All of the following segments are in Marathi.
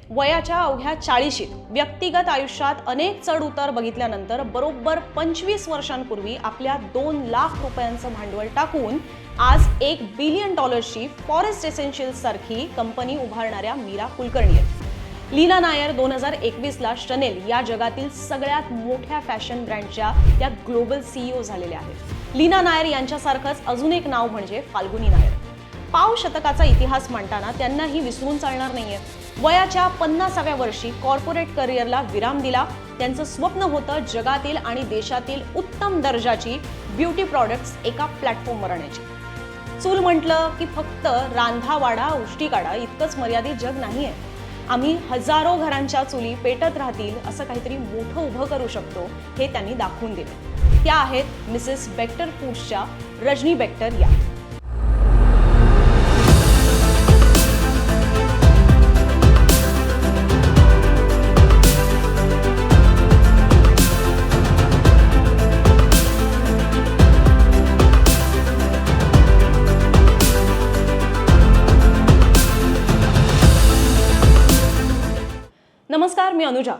वयाच्या अवघ्या 40शीत व्यक्तिगत आयुष्यात अनेक चढ उतार बघितल्यानंतर बरोबर 25 वर्षांपूर्वी आपल्या 2 लाख रुपयांचं भांडवल टाकून आज $1 बिलियन फॉरेस्ट एसेन्शियल्स सारखी कंपनी उभारणाऱ्या मीरा कुलकर्णी आहेत। लीना नायर 2021ला शनेल या जगातील सगळ्यात मोठ्या फॅशन ब्रँडच्या त्या ग्लोबल CEO झालेल्या आहेत। लीना नायर यांच्यासारखंच अजून एक नाव म्हणजे फाल्गुनी नायर। पाव शतकाचा इतिहास मांडताना त्यांनाही विसरून चालणार नाहीये। वयाच्या 50व्या वर्षी कॉर्पोरेट करिअरला विराम दिला। त्यांचं स्वप्न होतं जगातील आणि देशातील उत्तम दर्जाची ब्युटी प्रॉडक्ट्स एका प्लॅटफॉर्मवर आणायची। चूल म्हटलं की फक्त रांधा वाढा उष्टी काढा इतकंच मर्यादित जग नाहीये। आम्ही हजारो घरांच्या चुली पेटत राहतील असं काहीतरी मोठं उभं करू शकतो हे त्यांनी दाखवून दिले। त्या आहेत मिसेस बेक्टर फूड्सच्या रजनी बेक्टर या। नमस्कार, मी अनुजा।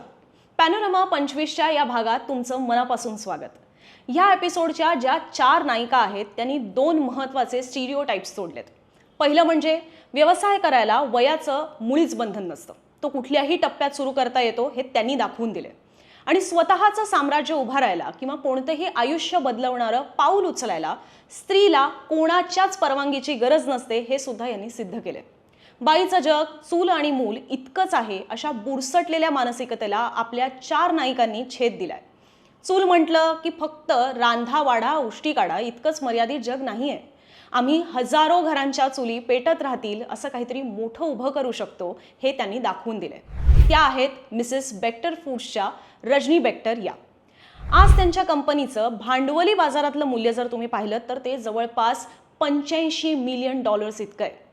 पॅनोरमा 25च्या या भागात तुमचं मनापासून स्वागत। या एपिसोडच्या ज्या 4 नायिका आहेत त्यांनी 2 महत्त्वाचे स्टिरियोटाइप्स तोडलेत। पहिलं म्हणजे व्यवसाय करायला वयाचं मुळीच बंधन नसतं, तो कुठल्याही टप्प्यात सुरू करता येतो हे त्यांनी दाखवून दिले। आणि स्वतःचं साम्राज्य उभारायला किंवा कोणतेही आयुष्य बदलवणारं पाऊल उचलायला स्त्रीला कोणाच्याच परवानगीची गरज नसते हे सुद्धा यांनी सिद्ध केले। बाईचं जग चूल आणि मूल इतकंच आहे अशा बुरसटलेल्या मानसिकतेला आपल्या 4 नायिकांनी छेद दिलाय। चूल म्हटलं की फक्त रांधा वाढा उष्टी काढा इतकंच मर्यादित जग नाहीये। आम्ही हजारो घरांच्या चुली पेटत राहतील असं काहीतरी मोठं उभं करू शकतो हे त्यांनी दाखवून दिले। त्या आहेत मिसेस बेक्टर फूड्सच्या रजनी बेक्टर या। आज त्यांच्या कंपनीचं भांडवली बाजारातलं मूल्य जर तुम्ही पाहिलं तर ते जवळपास $85 मिलियन इतकं आहे।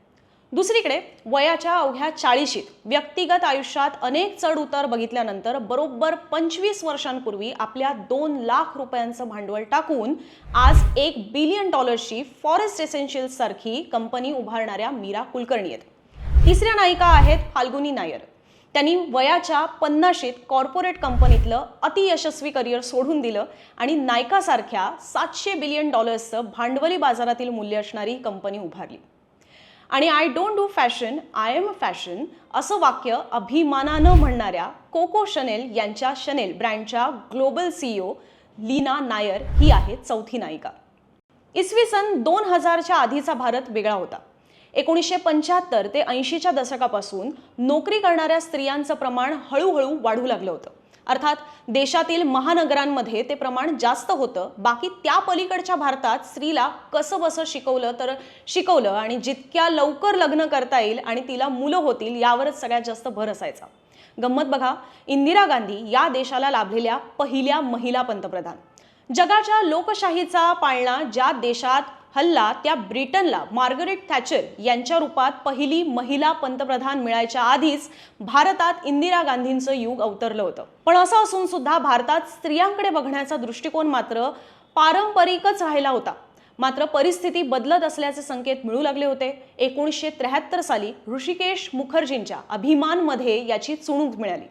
दुसरीकडे वयाच्या अवघ्या 40शीत व्यक्तिगत आयुष्यात अनेक चढ उतार बघितल्यानंतर बरोबर 25 वर्षांपूर्वी आपल्या 2 लाख रुपयांचं भांडवल टाकून आज $1 बिलियन फॉरेस्ट एसेन्शियल्स सारखी कंपनी उभारणाऱ्या मीरा कुलकर्णी आहेत। तिसऱ्या नायिका आहेत फाल्गुनी नायर। त्यांनी वयाच्या 50शीत कॉर्पोरेट कंपनीतलं अतियशस्वी करिअर सोडून दिलं आणि नायकासारख्या $700 बिलियन भांडवली बाजारातील मूल्य असणारी कंपनी उभारली। आणि I don't do fashion, I am a fashion असं वाक्य अभिमानानं म्हणणाऱ्या कोको शनेल यांच्या शनेल ब्रँडच्या ग्लोबल CEO लीना नायर ही आहे चौथी नायिका। इसवी सन 2000च्या आधीचा भारत वेगळा होता। 1975 ते 80च्या दशकापासून नोकरी करणाऱ्या स्त्रियांचं प्रमाण हळूहळू वाढू लागलं होतं। अर्थात देशातील महानगरांमध्ये ते प्रमाण जास्त होतं। बाकी त्या पलीकडच्या भारतात स्त्रीला कसं बसं शिकवलं आणि जितक्या लवकर लग्न करता येईल आणि तिला मुलं होतील यावरच सगळ्यात जास्त भर असायचा। गंमत बघा, इंदिरा गांधी या देशाला लाभलेल्या पहिल्या महिला पंतप्रधान। जगाच्या लोकशाहीचा पाळणा ज्या देशात हल्ला त्या ब्रिटनला मार्गरेट थॅचर यांच्या रूपात पहिली महिला पंतप्रधान मिळायच्या आधीच भारतात इंदिरा गांधींचं युग अवतरलं होतं। पण असं असून सुद्धा भारतात स्त्रियांकडे बघण्याचा दृष्टिकोन मात्र पारंपरिकच राहिला होता। मात्र परिस्थिती बदलत असल्याचे संकेत मिळू लागले होते। 1973 साली ऋषिकेश मुखर्जींच्या अभिमानमध्ये याची चुणूक मिळाली।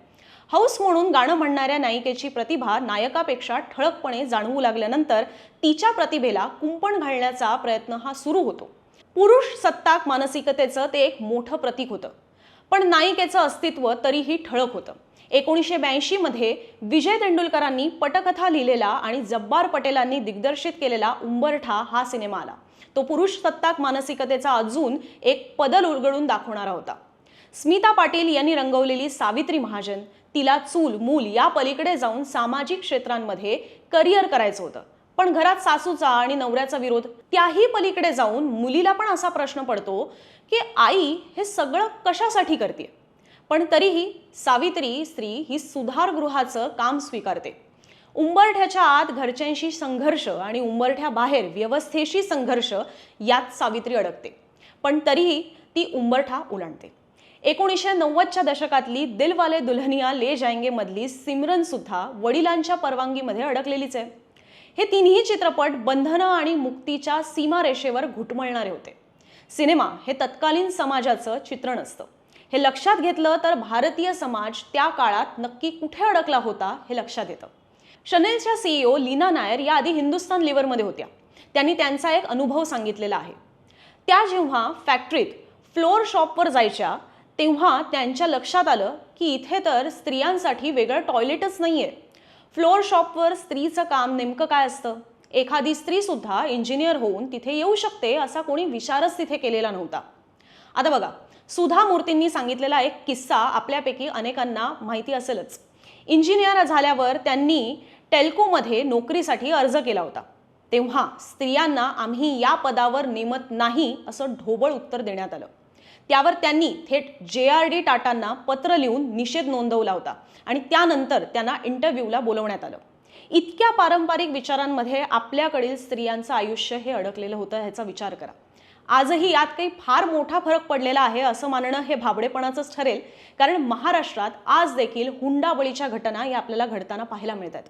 हौस म्हणून गाणं म्हणणाऱ्या नायिकेची प्रतिभा नायकापेक्षा ठळकपणे जाणवू लागल्यानंतर तिच्या प्रतिभेला कुंपण घालण्याचा प्रयत्न हा सुरू होतो। पुरुष सत्ताक मानसिकतेचं ते एक मोठं प्रतीक होतं, पण नायिकेचं अस्तित्व तरीही ठळक होतं। 1982 मध्ये विजय तेंडुलकरांनी पटकथा लिहिलेला आणि जब्बार पटेलांनी दिग्दर्शित केलेला उंबरठा हा सिनेमा आला। तो पुरुष सत्ताक मानसिकतेचा अजून एक पदल उलगडून दाखवणारा होता। स्मिता पाटील यांनी रंगवलेली सावित्री महाजन, तिला चूल मूल या पलीकडे जाऊन सामाजिक क्षेत्रांमध्ये करिअर करायचं होतं, पण घरात सासूचा आणि नवऱ्याचा विरोध, त्याही पलीकडे जाऊन मुलीला पण असा प्रश्न पडतो की आई हे सगळं कशासाठी करते। पण तरीही सावित्री स्त्री ही सुधारगृहाचं काम स्वीकारते। उंबरठ्याच्या आत घरच्यांशी संघर्ष आणि उंबरठ्या बाहेर व्यवस्थेशी संघर्ष यात सावित्री अडकते, पण तरीही ती उंबरठा ओलांडते। 1990च्या दशकातली दिलवाले दुल्हनिया ले जाएंगे मधली सिमरन सुद्धा वडिलांच्या परवानगीमध्ये अडकलेलीच आहे। हे तिन्ही चित्रपट बंधनं आणि मुक्तीच्या सीमारेषेवर घुटमळणारे होते। सिनेमा हे तत्कालीन समाजाचं चित्रण असतं। हे लक्षात घेतलं तर भारतीय समाज त्या काळात नक्की कुठे अडकला होता हे लक्षात येतं. शनेलच्या CEO लीना नायर या आधी हिंदुस्तान लिव्हरमध्ये होत्या. त्यांनी त्यांचा एक अनुभव सांगितलेला आहे. त्या जेव्हा फॅक्टरीत फ्लोअर शॉपवर जायच्या तेव्हा त्यांच्या लक्षात आलं की इथे तर स्त्रियांसाठी वेगळं टॉयलेटच नाहीये. फ्लोअर शॉपवर स्त्रीचं काम नेमकं काय असतं? एखादी स्त्री सुद्धा इंजिनियर होऊन तिथे येऊ शकते असा कोणी विचारच तिथे केलेला नव्हता. आता बघा, सुधा मूर्तींनी सांगितलेला एक किस्सा आपल्यापैकी अनेकांना माहिती असेलच. इंजिनियर झाल्यावर त्यांनी टेल्कोमध्ये नोकरीसाठी अर्ज केला होता. तेव्हा स्त्रियांना आम्ही या पदावर नेमत नाही असं ढोबळ उत्तर देण्यात आलं. त्यावर त्यांनी थेट JRD टाटांना पत्र लिहून निषेध नोंदवला होता आणि त्यानंतर त्यांना इंटरव्ह्यूला बोलवण्यात आलं. इतक्या पारंपरिक विचारांमध्ये आपल्याकडील स्त्रियांचं आयुष्य हे अडकलेलं होतं ह्याचा विचार करा. आजही यात काही फार मोठा फरक पडलेला आहे असं मानणं हे भाबडेपणाचंच ठरेल, कारण महाराष्ट्रात आज देखील हुंडाबळीच्या घटना या आपल्याला घडताना पाहायला मिळतात.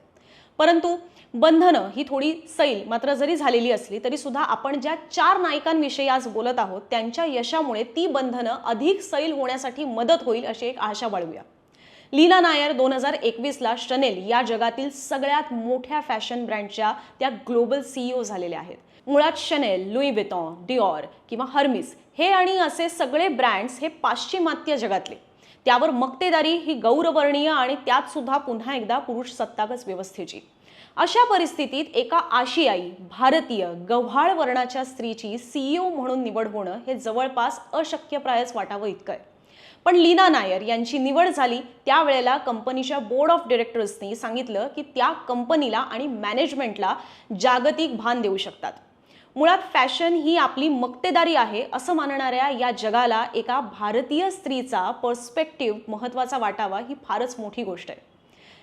परंतु बंधनं ही थोडी सैल मात्र जरी झालेली असली तरी सुद्धा आपण ज्या 4 नायिकांविषयी आज बोलत आहोत त्यांच्या यशामुळे ती बंधनं अधिक सैल होण्यासाठी मदत होईल अशी एक आशा बाळगूया. लीना नायर 2021ला शनेल या जगातील सगळ्यात मोठ्या फॅशन ब्रँडच्या त्या ग्लोबल CEO झालेल्या आहेत. मुळात शनेल, लुई विटॉन, डिऑर किंवा हर्मिस हे आणि असे सगळे ब्रँड्स हे पाश्चिमात्य जगातले. त्यावर मक्तेदारी ही गौरवर्णीय आणि त्यात सुद्धा पुन्हा एकदा पुरुष सत्ताकच व्यवस्थेची. अशा परिस्थितीत एका आशियाई, भारतीय, गव्हाळ वर्णाच्या स्त्रीची CEO म्हणून निवड होणं हे जवळपास अशक्यप्रायच वाटावं इतकं आहे. पण लीना नायर यांची निवड झाली त्यावेळेला कंपनीच्या बोर्ड ऑफ डायरेक्टर्सनी सांगितलं की त्या कंपनीला आणि मॅनेजमेंटला जागतिक भान देऊ शकतात. मुळात फॅशन ही आपली मक्तेदारी आहे असं मानणाऱ्या या जगाला एका भारतीय स्त्रीचा पर्स्पेक्टिव्ह महत्त्वाचा वाटावा ही फारच मोठी गोष्ट आहे.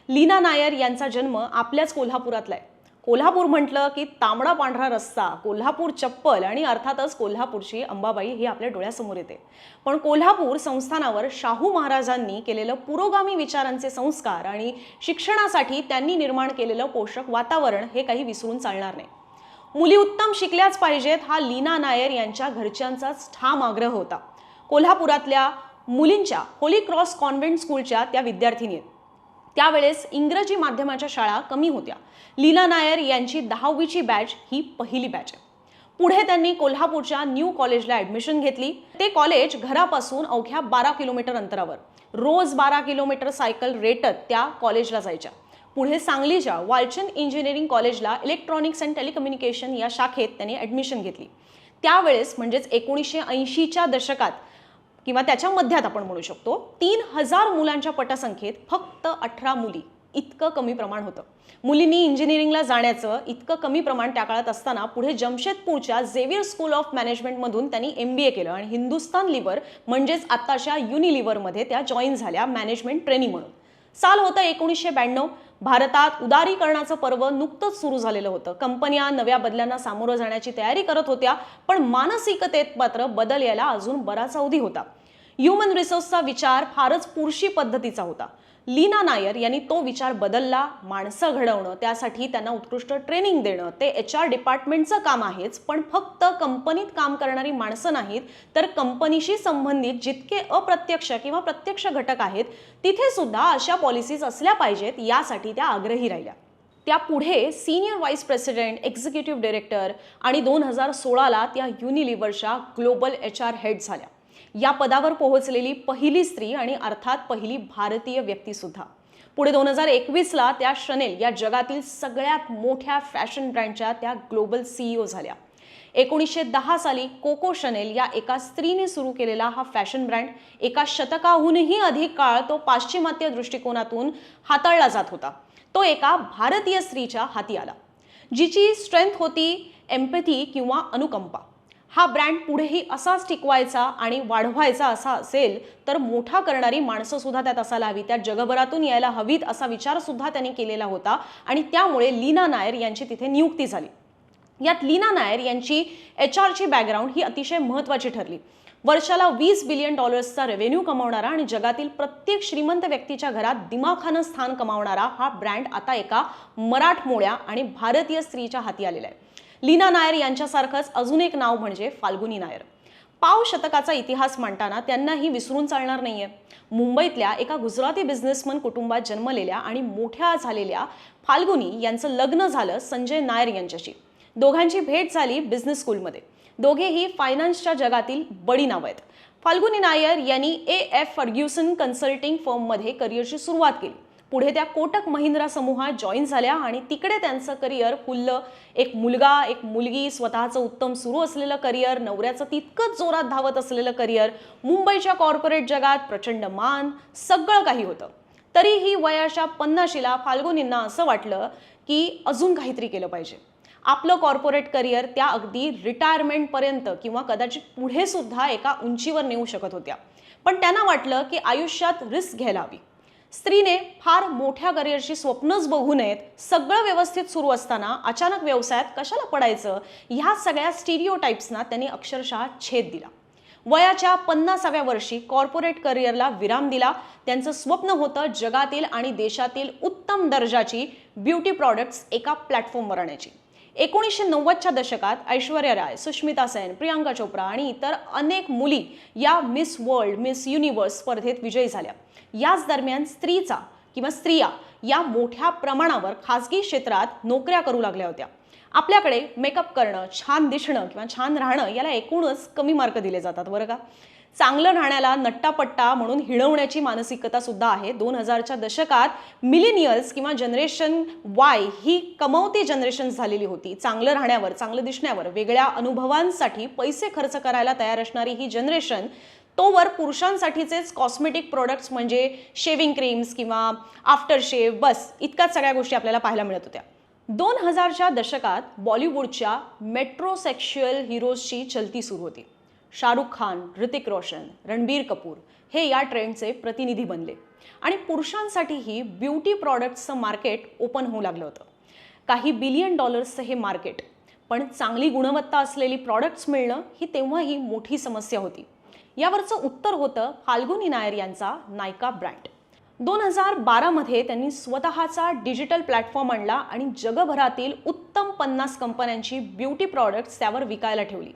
लीना नायर यांचा जन्म आपल्याच कोल्हापुरातला आहे. कोल्हापूर म्हटलं की तांबडा पांढरा रस्सा, कोल्हापूर चप्पल आणि अर्थातच कोल्हापूरची अंबाबाई ही आपल्या डोळ्यासमोर येते. पण कोल्हापूर संस्थानावर शाहू महाराजांनी केलेलं पुरोगामी विचारांचे संस्कार आणि शिक्षणासाठी त्यांनी निर्माण केलेलं पोषक वातावरण हे काही विसरून चालणार नाही. मुली उत्तम शिकल्याच पाहिजेत हा लीना नायर यांच्या घरच्यांचाच ठाम आग्रह होता. कोल्हापुरातल्या मुलींच्या होली क्रॉस कॉन्व्हेंट स्कूलच्या त्या विद्यार्थिनी आहेत. त्यावेळेस इंग्रजी माध्यमाच्या शाळा कमी होत्या. लीना नायर यांची 10वीची बॅच ही पहिली बॅच आहे. पुढे त्यांनी कोल्हापूरच्या न्यू कॉलेजला ॲडमिशन घेतली. ते कॉलेज घरापासून अवघ्या 12 किलोमीटर अंतरावर. रोज 12 किलोमीटर सायकल रेटत त्या कॉलेजला जायच्या. पुढे सांगलीच्या वालचंद इंजिनिअरिंग कॉलेजला इलेक्ट्रॉनिक्स अँड टेलिकम्युनिकेशन या शाखेत त्यांनी ॲडमिशन घेतली. त्यावेळेस म्हणजेच 1980च्या दशकात किंवा त्याच्या मध्यात आपण म्हणू शकतो 3000 मुलांच्या पटसंख्येत फक्त 18 मुली इतकं कमी प्रमाण होतं. मुलींनी इंजिनिअरिंगला जाण्याचं इतकं कमी प्रमाण त्या काळात असताना पुढे जमशेदपूरच्या झेवियर स्कूल ऑफ मॅनेजमेंटमधून त्यांनी MBA केलं आणि हिंदुस्तान लिव्हर म्हणजेच आत्ताच्या युनिलिव्हरमध्ये त्या जॉईन झाल्या मॅनेजमेंट ट्रेनी म्हणून. साल होतं 1992. भारतात उदारीकरणाचं पर्व नुकतंच सुरू झालेलं होतं. कंपन्या नव्या बदलांना सामोरं जाण्याची तयारी करत होत्या, पण मानसिकतेत मात्र बदल यायला अजून बराच अवधी होता. ह्युमन रिसोर्सचा विचार फारच पुरुषी पद्धतीचा होता. लीना नायर यांनी तो विचार बदलला. माणसं घडवणं, त्यासाठी त्यांना उत्कृष्ट ट्रेनिंग देणं ते HR डिपार्टमेंटचं काम आहेच, पण फक्त कंपनीत काम करणारी माणसं नाहीत तर कंपनीशी संबंधित जितके अप्रत्यक्ष किंवा प्रत्यक्ष घटक आहेत तिथे सुद्धा अशा पॉलिसीज असल्या पाहिजेत यासाठी त्या आग्रही राहिल्या. त्या पुढे senior vice president, executive director आणि 2016ला त्या युनिलिव्हरच्या ग्लोबल HR हेड झाल्या. या पदावर पोहोचलेली पहिली स्त्री आणि अर्थात पहिली भारतीय व्यक्ती सुद्धा. पुढे 2021ला त्या शनेल या जगातील सगळ्यात मोठ्या फॅशन ब्रँडच्या त्या ग्लोबल CEO झाल्या. 1910 साली कोको शनेल या एका स्त्रीने सुरू केलेला हा फॅशन ब्रँड एका शतकाहूनही अधिक काळ तो पाश्चिमात्य दृष्टिकोनातून हाताळला जात होता. तो एका भारतीय स्त्रीच्या हाती आला, जिची स्ट्रेंथ होती एम्पॅथी किंवा अनुकंपा. हा ब्रँड पुढेही असाच टिकवायचा आणि वाढवायचा असा असेल तर मोठा करणारी माणसं सुद्धा त्यात असायला हवी, त्या जगभरातून यायला हवीत असा विचार सुद्धा त्यांनी केलेला होता आणि त्यामुळे लीना नायर यांची तिथे नियुक्ती झाली. यात लीना नायर यांची HRची बॅकग्राऊंड ही अतिशय महत्त्वाची ठरली. वर्षाला $20 बिलियन रेव्हेन्यू कमावणारा आणि जगातील प्रत्येक श्रीमंत व्यक्तीच्या घरात दिमाखानं स्थान कमावणारा हा ब्रँड आता एका मराठमोळ्या आणि भारतीय स्त्रीच्या हाती आलेला आहे. लीना नायर यांच्यासारखंच अजून एक नाव म्हणजे फाल्गुनी नायर. पाव शतकाचा इतिहास मांडताना त्यांनाही विसरून चालणार नाहीये. मुंबईतल्या एका गुजराती बिझनेसमन कुटुंबात जन्मलेल्या आणि मोठ्या झालेल्या फाल्गुनी यांचं लग्न झालं संजय नायर यांच्याशी. दोघांची भेट झाली बिझनेस स्कूलमध्ये. दोघेही फायनान्सच्या जगातील बडी नावं आहेत. फाल्गुनी नायर यांनी AF फर्ग्युसन कन्सल्टिंग फर्ममध्ये करिअरची सुरुवात केली. पुढे त्या कोटक महिंद्रा समूहात जॉईन झाल्या आणि तिकडे त्यांचं करिअर फुललं. एक मुलगा, एक मुलगी, स्वतःचं उत्तम सुरू असलेलं करिअर, नवऱ्याचं तितकंच जोरात धावत असलेलं करिअर, मुंबईच्या कॉर्पोरेट जगात प्रचंड मान, सगळं काही होतं. तरीही वयाच्या 50शीला फाल्गुनींना असं वाटलं की अजून काहीतरी केलं पाहिजे. आपलं कॉर्पोरेट करिअर त्या अगदी रिटायरमेंटपर्यंत किंवा कदाचित पुढे सुद्धा एका उंचीवर नेऊ शकत होत्या. पण त्यांना वाटलं की आयुष्यात रिस्क घ्यायला हवी. स्त्रीने फार मोठ्या करिअरची स्वप्नच बघू नयेत. सगळं व्यवस्थित सुरू असताना अचानक व्यवसायात कशाला पडायचं, ह्या सगळ्या स्टिरियोटाइप्सना त्यांनी अक्षरशः छेद दिला. वयाच्या 50व्या वर्षी कॉर्पोरेट करिअरला विराम दिला. त्यांचं स्वप्न होतं जगातील आणि देशातील उत्तम दर्जाची ब्युटी प्रॉडक्ट्स एका प्लॅटफॉर्मवर आणायची. 1990च्या दशकात ऐश्वर्या राय, सुष्मिता सेन, प्रियांका चोप्रा आणि इतर अनेक मुली या मिस वर्ल्ड, मिस युनिव्हर्स स्पर्धेत विजयी झाल्या. याच दरम्यान स्त्रिया या मोठ्या प्रमाणावर खासगी क्षेत्रात नोकऱ्या करू लागल्या होत्या. आपल्याकडे मेकअप करणं, छान दिसणं किंवा छान राहणं याला एकूणच कमी मार्क दिले जातात बरं का. चांगलं राहण्याला नट्टापट्टा म्हणून हिणवण्याची मानसिकता सुद्धा आहे. 2000च्या दशकात मिलेनियल्स किंवा जनरेशन Y ही कमवती जनरेशन झालेली होती. चांगलं राहण्यावर, चांगलं दिसण्यावर, वेगळ्या अनुभवांसाठी पैसे खर्च करायला तयार असणारी ही जनरेशन तोवर पुरुषांसाठीचेच कॉस्मेटिक प्रोडक्ट्स म्हणजे शेविंग क्रीम्स किंवा आफ्टर शेव, बस इतक्याच सगळ्या गोष्टी आपल्याला पाहायला मिळत होत्या. 2000च्या दशकात बॉलिवूडच्या मेट्रोसेक्शुअल हिरोजची चलती सुरू होती. शाहरुख खान, ऋतिक रोशन, रणबीर कपूर हे या ट्रेंडचे प्रतिनिधी बनले आणि पुरुषांसाठीही ब्युटी प्रॉडक्ट्सचं मार्केट ओपन होऊ लागलं होतं. काही बिलियन डॉलर्सचं हे मार्केट, पण चांगली गुणवत्ता असलेली प्रॉडक्ट्स मिळणं ही तेव्हाही मोठी समस्या होती. यावरचं उत्तर होतं फाल्गुनी नायर यांचा नायका ब्रँड. 2012मध्ये त्यांनी स्वतःचा डिजिटल प्लॅटफॉर्म आणला आणि जगभरातील उत्तम 50 कंपन्यांची ब्युटी प्रॉडक्ट्स त्यावर विकायला ठेवली.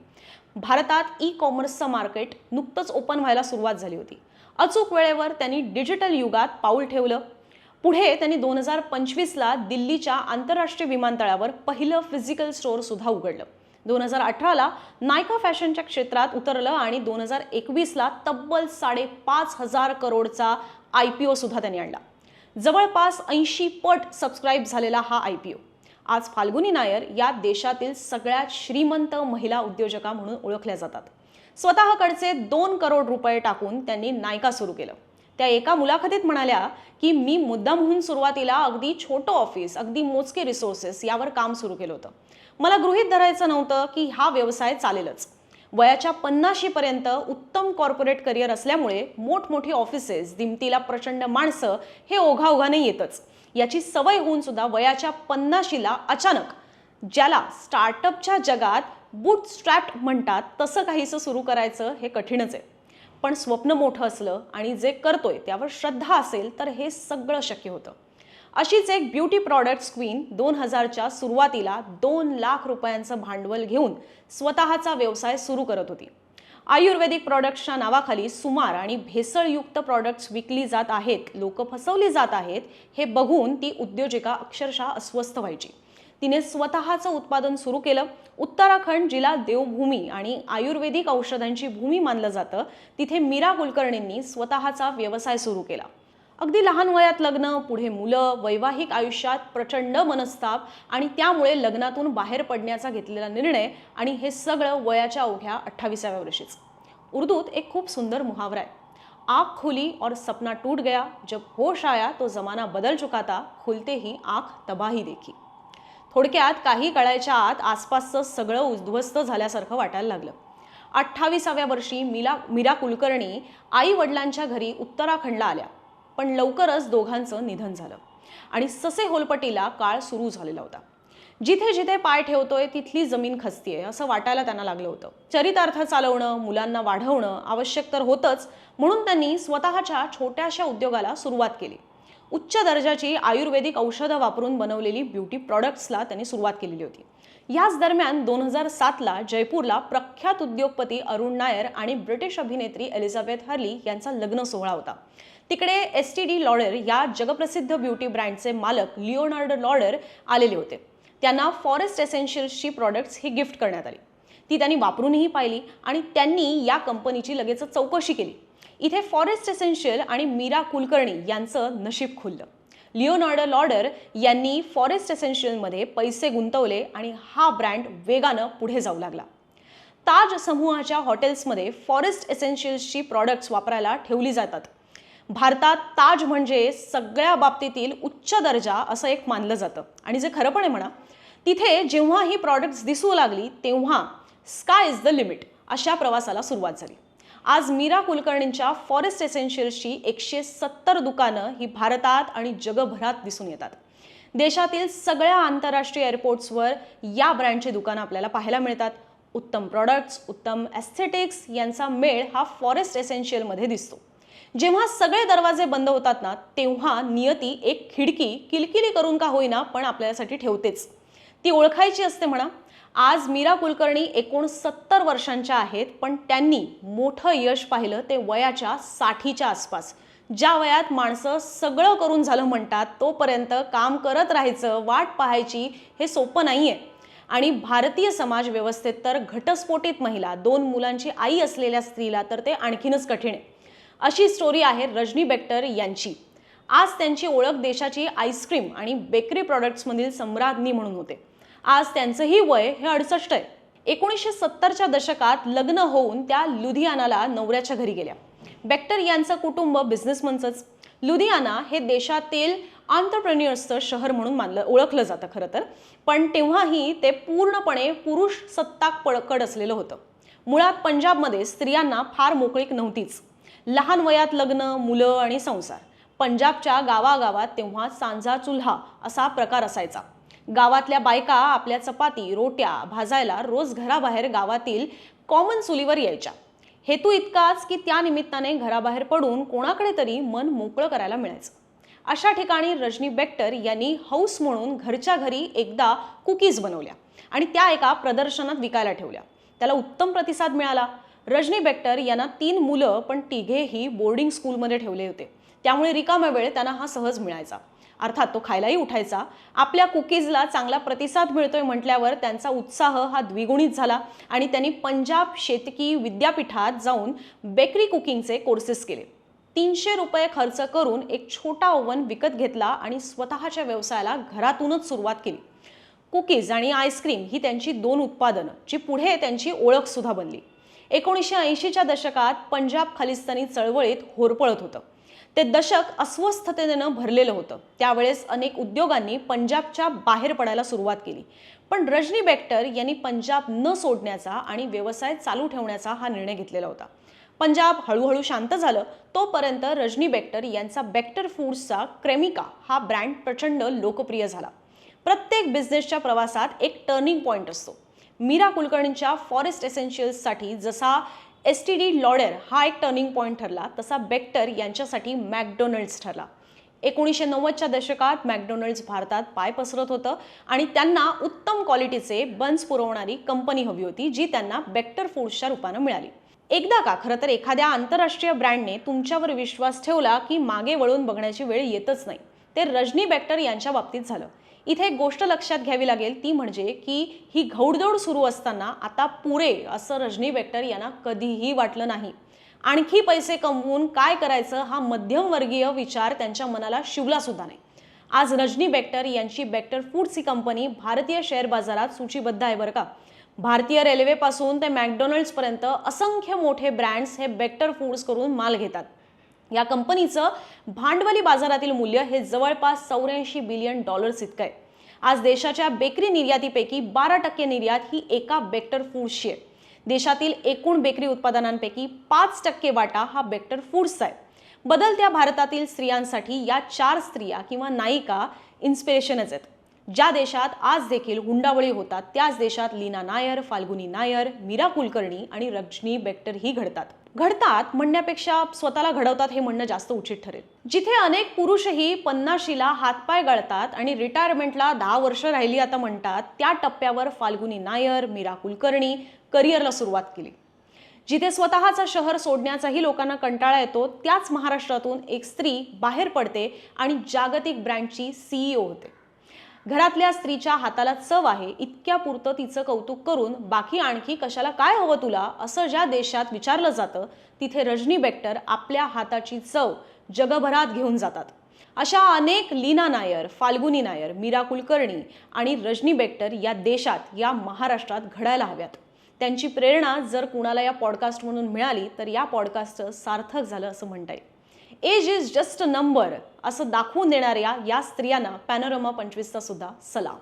भारतात ई-कॉमर्सचं मार्केट नुकतंच ओपन व्हायला सुरुवात झाली होती. अचूक वेळेवर त्यांनी डिजिटल युगात पाऊल ठेवलं. पुढे त्यांनी 2025ला दिल्लीच्या आंतरराष्ट्रीय विमानतळावर पहिलं फिजिकल स्टोअर सुद्धा उघडलं. 2018ला नायका फॅशनच्या क्षेत्रात उतरलं आणि 2021ला तब्बल 5,500 करोडचा IPO सुद्धा त्यांनी आणला. जवळपास 80 पट सबस्क्राईब झालेला हा IPO. आज फाल्गुनी नायर या देशातील सगळ्यात श्रीमंत महिला उद्योजका म्हणून ओळखल्या जातात. स्वतःकडचे 2 करोड रुपये टाकून त्यांनी नायका सुरू केलं. त्या एका मुलाखतीत म्हणाल्या की मी मुद्दामहून सुरुवातीला अगदी छोटं ऑफिस, अगदी मोजके रिसोर्सेस यावर काम सुरू केलं होतं. मला गृहीत धरायचं नव्हतं की हा व्यवसाय चालेलच. वयाच्या 50शीपर्यंत उत्तम कॉर्पोरेट करिअर असल्यामुळे मोठमोठी ऑफिसेस, दिमतीला प्रचंड माणसं हे ओघाओघाने येतच. याची सवय होऊन सुद्धा वयाच्या 50शीला अचानक, ज्याला स्टार्टअपच्या जगात बूटस्ट्रॅप्ड म्हणतात तसं काहीसं सुरू करायचं हे कठीणच आहे. पण स्वप्न मोठं असलं आणि जे करतोय त्यावर श्रद्धा असेल तर हे सगळं शक्य होतं. अशीच एक ब्युटी प्रॉडक्ट्स क्वीन 2000च्या सुरुवातीला 2 लाख रुपयांचं भांडवल घेऊन स्वतःचा व्यवसाय सुरू करत होती. आयुर्वेदिक प्रॉडक्ट्सच्या नावाखाली सुमार आणि भेसळयुक्त प्रॉडक्ट्स विकली जात आहेत, लोक फसवली जात आहेत हे बघून ती उद्योजिका अक्षरशः अस्वस्थ व्हायची. तिने स्वतःचं उत्पादन सुरू केलं. उत्तराखंड जिला देवभूमी आणि आयुर्वेदिक औषधांची भूमी मानलं जातं, तिथे मीरा कुलकर्णींनी स्वतःचा व्यवसाय सुरू केला. अगदी लहान वयात लग्न, पुढे मुलं, वैवाहिक आयुष्यात प्रचंड मनस्ताप आणि त्यामुळे लग्नातून बाहेर पडण्याचा घेतलेला निर्णय आणि हे सगळं वयाच्या अवघ्या 28व्या वर्षीच. उर्दूत एक खूप सुंदर मुहावरा आहे, आँख खुली और सपना टूट गया, जब होश आया तो जमाना बदल चुका था, खुलते ही आँख तबाही देखी. थोडक्यात काही काळाच्या आत आसपासचं सगळं उद्ध्वस्त झाल्यासारखं वाटायला लागलं. 28व्या वर्षी मीरा कुलकर्णी आई वडिलांच्या घरी उत्तराखंडला आल्या. पण लवकरच दोघांचं निधन झालं आणि ससे होलपटीला काळ सुरू झालेला होता. जिथे जिथे पाय ठेवतोय तिथली जमीन खचतीये असं वाटायला त्यांना लागलं होतं. चरितार्थ चालवणं, मुलांना वाढवणं आवश्यक तर होतंच, म्हणून त्यांनी स्वतःच्या छोट्याशा उद्योगाला सुरुवात केली. उच्च दर्जाची आयुर्वेदिक औषधं वापरून बनवलेली ब्युटी प्रॉडक्ट्सला त्यांनी सुरुवात केलेली होती. याच दरम्यान 2007ला जयपूरला प्रख्यात उद्योगपती अरुण नायर आणि ब्रिटिश अभिनेत्री एलिझाबेथ हर्ली यांचा लग्न सोहळा होता. तिकडे एसटीडी लॉडर या जगप्रसिद्ध ब्युटी ब्रँडचे मालक लिओनार्डो लॉडर आलेले होते. त्यांना फॉरेस्ट एसेन्शियल्सची प्रॉडक्ट्स ही गिफ्ट करण्यात आली. ती त्यांनी वापरूनही पाहिली आणि त्यांनी या कंपनीची लगेच चौकशी केली. इथे फॉरेस्ट एसेन्शियल आणि मीरा कुलकर्णी यांचं नशीब खुललं. लिओनार्डो लॉडर यांनी फॉरेस्ट एसेन्शियलमध्ये पैसे गुंतवले आणि हा ब्रँड वेगानं पुढे जाऊ लागला. ताज समूहाच्या हॉटेल्समध्ये फॉरेस्ट एसेन्शियल्सची प्रॉडक्ट्स वापरायला ठेवली जातात. भारतात ताज म्हणजे सगळ्या बाबतीतील उच्च दर्जा असं एक मानलं जातं आणि जे खरं पण आहे म्हणा. तिथे जेव्हा ही प्रॉडक्ट्स दिसू लागली तेव्हा स्काय इज द लिमिट अशा प्रवासाला सुरुवात झाली. आज मीरा कुलकर्णींच्या फॉरेस्ट एसेन्शियल्सची 170 दुकानं ही भारतात आणि जगभरात दिसून येतात. देशातील सगळ्या आंतरराष्ट्रीय एअरपोर्ट्सवर या ब्रँडची दुकानं आपल्याला पाहायला मिळतात. उत्तम प्रॉडक्ट्स, उत्तम एस्थेटिक्स यांचा मेळ हा फॉरेस्ट एसेन्शियलमध्ये दिसतो. जेव्हा सगळे दरवाजे बंद होतात ना, तेव्हा नियती एक खिडकी किलकिली करून का होईना पण आपल्यासाठी ठेवतेच. ती ओळखायची असते म्हणा. आज मीरा कुलकर्णी 69 वर्षांच्या आहेत, पण त्यांनी मोठं यश पाहिलं ते वयाच्या 60च्या आसपास. ज्या वयात माणसं सगळं करून झालं म्हणतात तोपर्यंत काम करत राहायचं, वाट पाहायची हे सोपं नाहीये. आणि भारतीय समाज व्यवस्थेत तर घटस्फोटित महिला, 2 मुलांची आई असलेल्या स्त्रीला तर ते आणखीनच कठीण आहे. अशी स्टोरी आहे रजनी बेक्टर यांची. आज त्यांची ओळख देशाची आईस्क्रीम आणि बेकरी प्रॉडक्ट्समधील सम्राज्ञी म्हणून होते. आज त्यांचंही वय हे 68 आहे. 1970च्या दशकात लग्न होऊन त्या लुधियानाला नवऱ्याच्या घरी गेल्या. बेक्टर यांचं कुटुंब बिझनेसमनचंच. लुधियाना हे देशातील एंटरप्रेन्युअर्सचं शहर म्हणून ओळखलं जातं खरं तर. पण तेव्हाही ते पूर्णपणे पुरुष सत्ताक पळकड असलेलं होतं. मुळात पंजाबमध्ये स्त्रियांना फार मोकळीक नव्हतीच. लहान वयात लग्न, मुलं आणि संसार. पंजाबच्या गावागावात तेव्हा सांजा चुल्हा असा प्रकार असायचा. गावातल्या बायका आपल्या चपाती, रोट्या भाजायला रोज घराबाहेर गावातील कॉमन चुलीवर यायच्या. हेतू इतकाच की त्या निमित्ताने घराबाहेर पडून कोणाकडे तरी मन मोकळं करायला मिळायचं. अशा ठिकाणी रजनी बेक्टर यांनी हौस म्हणून घरच्या घरी एकदा कुकीज बनवल्या आणि त्या एका प्रदर्शनात विकायला ठेवल्या. त्याला उत्तम प्रतिसाद मिळाला. रजनी बेक्टर यांना 3 मुलं, पण तिघेही बोर्डिंग स्कूलमध्ये ठेवले होते. त्यामुळे रिकामा वेळ त्यांना हा सहज मिळायचा. अर्थात तो खायलाही उठायचा. आपल्या कुकीजला चांगला प्रतिसाद मिळतोय म्हटल्यावर त्यांचा उत्साह हा द्विगुणित झाला आणि त्यांनी पंजाब शेतकी विद्यापीठात जाऊन बेकरी कुकिंगचे कोर्सेस केले. 300 रुपये खर्च करून एक छोटा ओव्हन विकत घेतला आणि स्वतःच्या व्यवसायाला घरातूनच सुरुवात केली. कुकीज आणि आईस्क्रीम ही त्यांची 2 उत्पादनं, जी पुढे त्यांची ओळख सुद्धा बनली. 1980च्या दशकात पंजाब खालिस्तानी चळवळीत होरपळत होतं. ते दशक अस्वस्थतेनं भरलेलं होतं. त्यावेळेस अनेक उद्योगांनी पंजाबच्या बाहेर पडायला सुरुवात केली. पण रजनी बेक्टर यांनी पंजाब न सोडण्याचा आणि व्यवसाय चालू ठेवण्याचा हा निर्णय घेतलेला होता. पंजाब हळूहळू शांत झालं तोपर्यंत रजनी बेक्टर यांचा बेक्टर फूड्सचा क्रेमिका हा ब्रँड प्रचंड लोकप्रिय झाला. प्रत्येक बिझनेसच्या प्रवासात एक टर्निंग पॉइंट असतो. मीरा कुलकर्णींच्या फॉरेस्ट एसेन्शियल्ससाठी जसा एसटीडी लॉडर हा एक टर्निंग पॉइंट ठरला, तसा बेक्टर यांच्यासाठी मॅकडोनल्ड्स ठरला. 1990च्या दशकात मॅकडोनल्ड्स भारतात पाय पसरत होतं आणि त्यांना उत्तम क्वालिटीचे बन्स पुरवणारी कंपनी हवी होती, जी त्यांना बेक्टर फूड्सच्या रूपानं मिळाली. एकदा का खरं तर एखाद्या आंतरराष्ट्रीय ब्रँडने तुमच्यावर विश्वास ठेवला की मागे वळून बघण्याची वेळ येतच नाही. ते रजनी बेक्टर यांच्या बाबतीत झालं. इथे एक गोष्ट लक्षात घ्यावी लागेल, ती म्हणजे की ही घौडदौड सुरू असताना आता पुरे असं रजनी बेक्टर यांना कधीही वाटलं नाही. आणखी पैसे कमवून काय करायचं हा मध्यमवर्गीय विचार त्यांच्या मनाला शिवला सुद्धा नाही. आज रजनी बेक्टर यांची बेक्टर फूड्स ही कंपनी भारतीय शेअर बाजारात सूचीबद्ध आहे बरं का. भारतीय रेल्वेपासून ते मॅकडोनल्ड्सपर्यंत असंख्य मोठे ब्रँड्स हे बेक्टर फूड्स करून माल घेतात. या कंपनीचं भांडवली बाजारातील मूल्य हे जवळपास $84 बिलियन इतकं आहे. आज देशाच्या बेकरी निर्यातीपैकी 12% निर्यात ही एका बेक्टर फूड्सची आहे. देशातील एकूण बेकरी उत्पादनांपैकी 5% वाटा हा बेक्टर फूड्सचा आहे. बदलत्या भारतातील स्त्रियांसाठी या 4 स्त्रिया किंवा नायिका इन्स्पिरेशनच आहेत. ज्या देशात आज देखील हुंडाबळी होतात त्याच देशात लीना नायर, फाल्गुनी नायर, मीरा कुलकर्णी आणि रजनी बेक्टर ही घडतात. घडतात म्हणण्यापेक्षा स्वतःला घडवतात हे म्हणणं जास्त उचित ठरेल. जिथे अनेक पुरुषही 50शीला हातपाय गळतात आणि रिटायरमेंटला 10 वर्ष राहिली आता म्हणतात, त्या टप्प्यावर फाल्गुनी नायर, मीरा कुलकर्णी करिअरला सुरुवात केली. जिथे स्वतःचं शहर सोडण्याचाही लोकांना कंटाळा येतो, त्याच महाराष्ट्रातून एक स्त्री बाहेर पडते आणि जागतिक ब्रँडची CEO होते. घरातल्या स्त्रीच्या हाताला चव आहे इतक्या पुरतं तिचं कौतुक करून बाकी आणखी कशाला काय हवं तुला असं ज्या देशात विचारलं जातं, तिथे रजनी बेक्टर आपल्या हाताची चव जगभरात घेऊन जातात. अशा अनेक लीना नायर, फाल्गुनी नायर, मीरा कुलकर्णी आणि रजनी बेक्टर या देशात, या महाराष्ट्रात घडायला हव्यात. त्यांची प्रेरणा जर कुणाला या पॉडकास्ट म्हणून मिळाली तर या पॉडकास्टचं सार्थक झालं असं म्हणता येईल. Age is just a number असं दाखवून देणाऱ्या या स्त्रियांना पॅनोरमा 25चा सुद्धा सलाम.